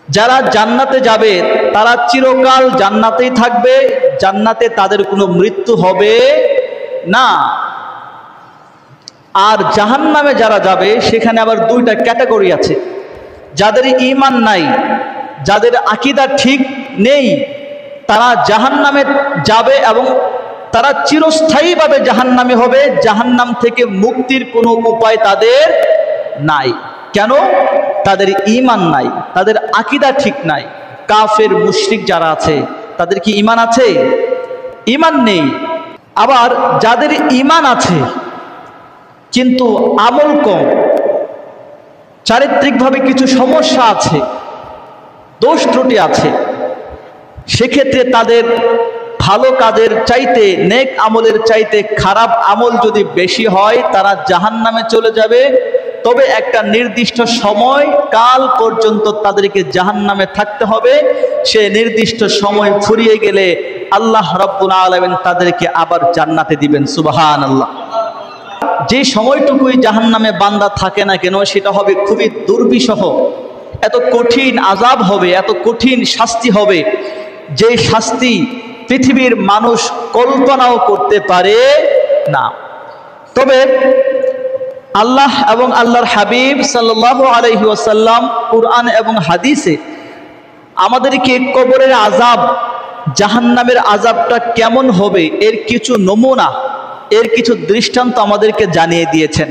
যারা জান্নাতে যাবে তারা চিরকাল জান্নাতেই থাকবে, জান্নাতে তাদের কোনো মৃত্যু হবে না। আর জাহান্নামে যারা যাবে সেখানে আবার দুইটা ক্যাটাগরি আছে। যাদের ঈমান নাই, যাদের আকীদা ঠিক নেই, তারা জাহান্নামে যাবে এবং তারা চিরস্থায়ীভাবে জাহান্নামে হবে। জাহান্নাম থেকে মুক্তির কোনো উপায় তাদের নাই। কেন? তাদের ঈমান নাই, তাদের আকীদা ঠিক নাই। কাফের মুশরিক যারা আছে তাদের কি ঈমান আছে? ঈমান নেই। আবার যাদের ঈমান আছে কিন্তু আমল কম, চারিত্রিকভাবে কিছু সমস্যা আছে, দোষ ত্রুটি আছে, সেক্ষেত্রে তাদের ভালো কাজের চাইতে, নেক আমলের চাইতে খারাপ আমল যদি বেশি হয়, তারা জাহান্নামে চলে যাবে। তবে একটা নির্দিষ্ট সময় কাল পর্যন্ত তাদেরকে জাহান্নামে থাকতে হবে। সে নির্দিষ্ট সময় ফুরিয়ে গেলে আল্লাহ রাব্বুল আলামিন তাদেরকে আবার জান্নাতে দিবেন। সুবহানাল্লাহ। যে সময়টুকুই জাহান্নামে বান্দা থাকে না কেন, সেটা হবে খুবই দুর্বিষহ। এত কঠিন আযাব হবে, এত কঠিন শাস্তি হবে, যে শাস্তি পৃথিবীর মানুষ কল্পনাও করতে পারে না। তবে আল্লাহ এবং আল্লাহর হাবিব সাল্লাল্লাহু আলাইহি ওয়াসাল্লাম কুরআন এবং হাদিসে আমাদেরকে কবরের আযাব, জাহান্নামের আযাবটা কেমন হবে এর কিছু নমুনা, এর কিছু দৃষ্টান্ত আমাদেরকে জানিয়ে দিয়েছেন।